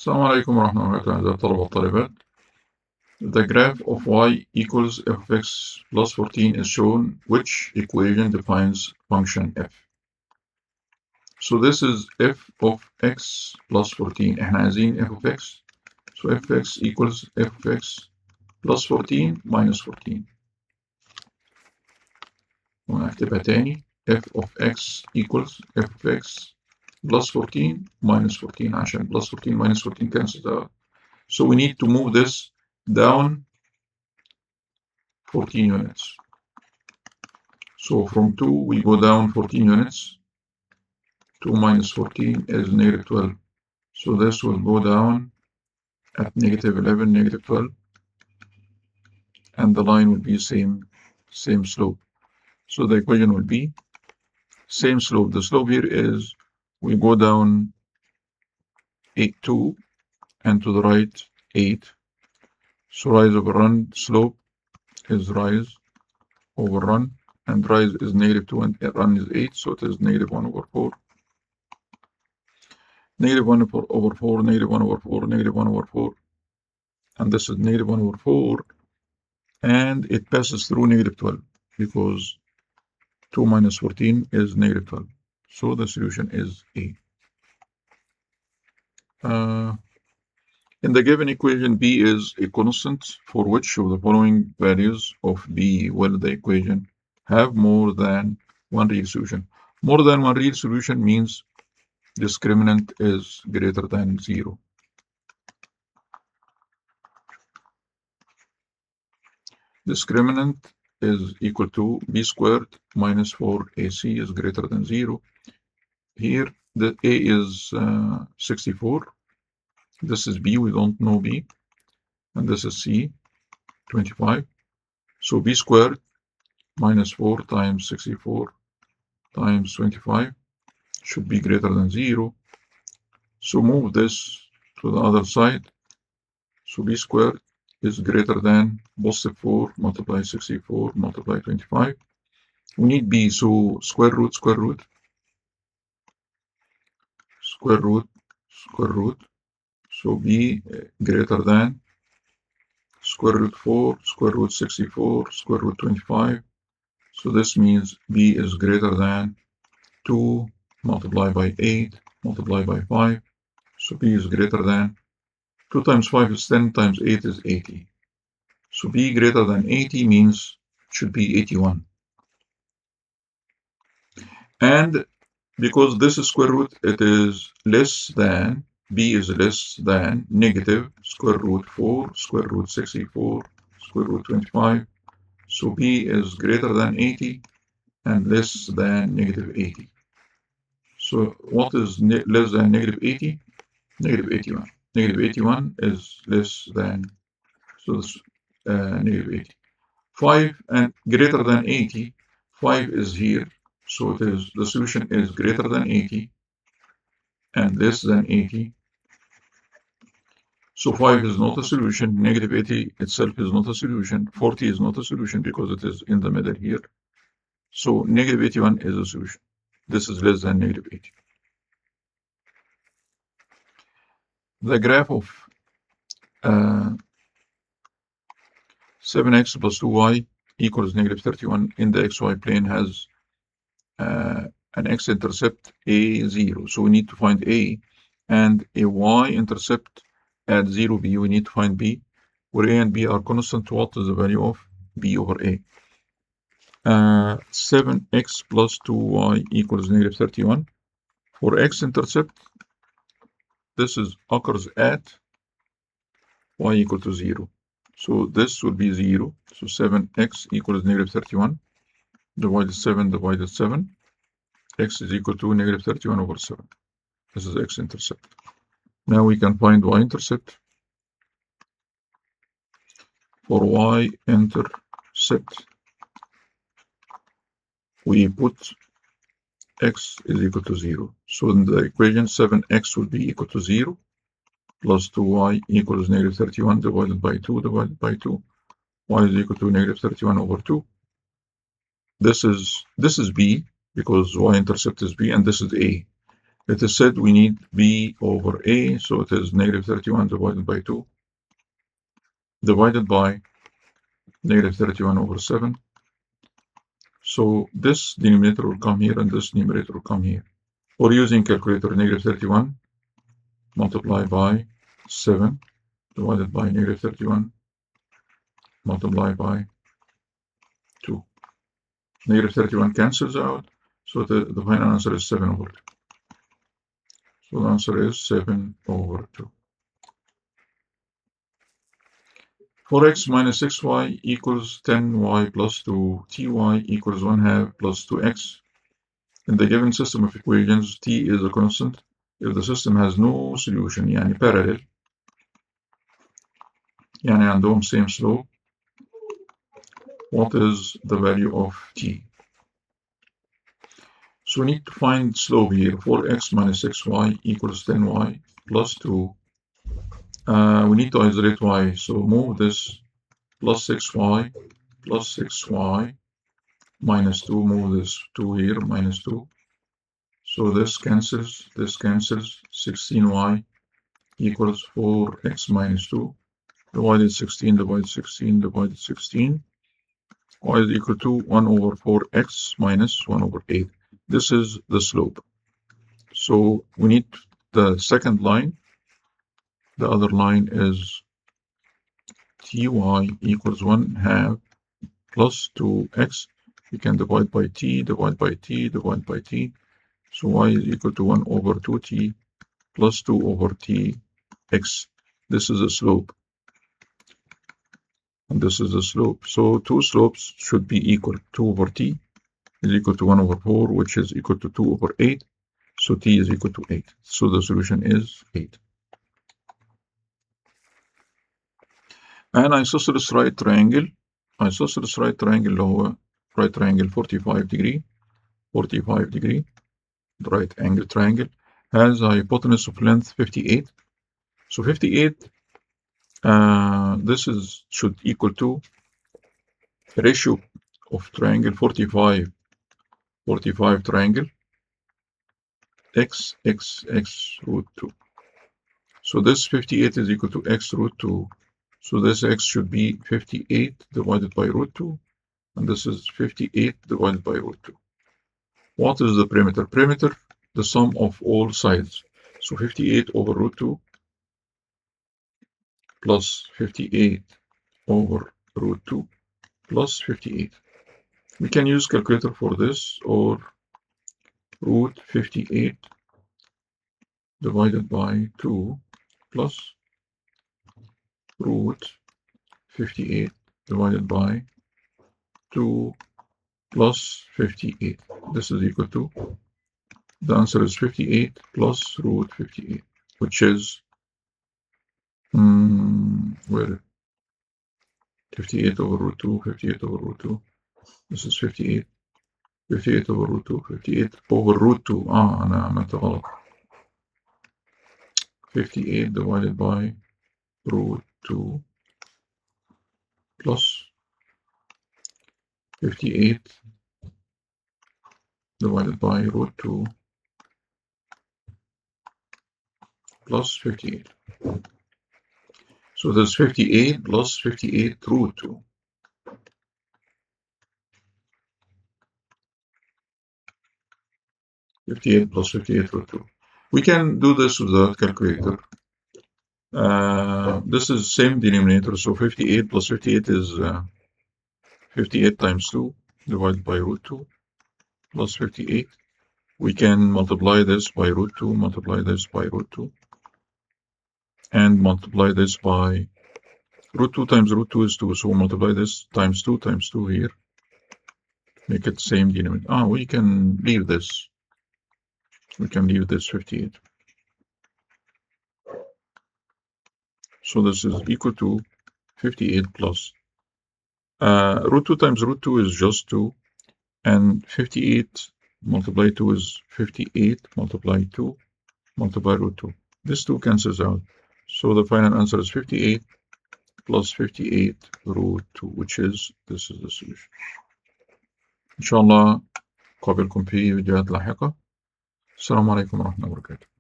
السلام عليكم ورحمة الله وبركاته أعزائي الطلبة والطالبات. The graph of y equals f of x plus 14 is shown. Which equation defines function f? So this is f of x plus 14. احنا عايزين f of x. So f of x equals f of x plus 14 minus 14. ونكتبها تاني. f of x equals f of x plus 14 minus 14 عشان plus 14 minus 14 cancels out. So we need to move this down 14 units. So from 2 we go down 14 units. 2 minus 14 is negative 12. So this will go down at negative 11, negative 12. And the line will be same slope. So the equation will be same slope. The slope here is we go down 8, 2, and to the right 8. So rise over run, slope is rise over run, and rise is negative 2 and run is 8, so it is negative 1 over 4. Negative 1 over 4, negative 1 over 4, negative 1 over 4. And this is negative 1 over 4. And it passes through negative 12 because 2 minus 14 is negative 12. So the solution is A. In the given equation, B is a constant. For which of the following values of B will the equation have more than one real solution? More than one real solution means discriminant is greater than 0. Discriminant is equal to b squared minus 4ac is greater than 0. Here the a is 64. This is b, we don't know b. And this is c, 25. So b squared minus 4 times 64 times 25 should be greater than 0. So move this to the other side. So b squared is greater than positive 4 multiply 64 multiply 25. We need b, so square root, square root, square root, square root. So b greater than square root 4, square root 64, square root 25. So this means b is greater than 2 multiplied by 8 multiplied by 5. So b is greater than 2 times 5 is 10 times 8 is 80. So b greater than 80 means it should be 81. And because this is square root, it is less than, b is less than negative square root 4, square root 64, square root 25. So b is greater than 80 and less than negative 80. So what is less than negative 80? Negative 81. Negative 81 is less than, so this, negative 80. 5 and greater than 80. 5 is here. So it is, the solution is greater than 80 and less than 80. So 5 is not a solution. Negative 80 itself is not a solution. 40 is not a solution because it is in the middle here. So negative 81 is a solution. This is less than negative 80. The graph of 7x plus 2y equals negative 31 in the xy plane has an x-intercept a0. So we need to find a, and a y-intercept at 0, b. We need to find b, where a and b are constant. What is the value of b over a? 7x plus 2y equals negative 31. For x-intercept, this is occurs at y equal to 0. So this will be 0. So 7x equals negative 31 divided 7 divided 7. X is equal to negative 31 over 7. This is x-intercept. Now we can find y-intercept. For y-intercept, we put x is equal to 0. So in the equation, 7x will be equal to 0 plus 2y equals negative 31 divided by 2 divided by 2. Y is equal to negative 31 over 2. This is b because y-intercept is b, and this is a. It is said we need b over a, so it is negative 31 divided by 2, divided by negative 31 over 7. So this denominator will come here and this numerator will come here. Or using calculator, negative 31 multiplied by 7 divided by negative 31 multiplied by 2. Negative 31 cancels out, so the final answer is 7 over 2. So the answer is 7 over 2. 4x minus 6y equals 10y plus 2, ty equals 1/2 plus 2x. In the given system of equations, t is a constant. If the system has no solution, يعني parallel, يعني عندهم same slope, what is the value of t? So we need to find slope here. 4x minus 6y equals 10y plus 2. We need to isolate y, so move this plus 6y plus 6y minus 2, move this 2 here, minus 2. So this cancels, 16y equals 4x minus 2, divided 16, divided 16, divided 16. Y is equal to 1 over 4x minus 1 over 8. This is the slope. So we need the second line. The other line is ty equals 1/2 plus 2x. We can divide by t, divide by t, divide by t. So y is equal to 1 over 2t plus 2 over tx. This is a slope. And this is the slope. So two slopes should be equal. 2 over t is equal to 1 over 4, which is equal to 2 over 8. So t is equal to 8. So the solution is 8. An isosceles right triangle. Isosceles right triangle اللي هو right triangle 45 degree. 45 degree. The right angle triangle has a hypotenuse of length 58. So 58, this should equal to ratio of triangle 45 triangle x root 2. So this 58 is equal to x root 2. So this x should be 58 divided by root 2. And this is 58 divided by root 2. What is the perimeter? Perimeter, the sum of all sides. So 58 over root 2 plus 58 over root 2 plus 58. We can use calculator for this, or root 58 divided by 2 plus root 58 divided by 2 plus 58. This is equal to, the answer is 58 plus root 58, which is, where 58 over root 2, 58 over root 2. This is 58. 58 over root 2, 58 over root 2. أنا عملت غلط. 58 divided by root 2 plus 58 divided by root 2 plus 58. So there's 58 plus 58 root 2. Plus 58 root 2. We can do this with the calculator. This is same denominator, so 58 plus 58 is 58 times 2 divided by root 2 plus 58. We can multiply this by root 2, multiply this by root 2, and multiply this by root 2 times root 2 is 2, so multiply this times 2 here. Make it same denominator. We can leave this. We can leave this 58. So this is equal to 58 plus root 2 times root 2 is just 2, and 58 multiply 2 is 58 multiply 2 multiply root 2. This 2 cancels out. So the final answer is 58 plus 58 root 2, which is, this is the solution. إن شاء الله قابلكم في فيديوهات لاحقة. السلام عليكم ورحمة الله وبركاته.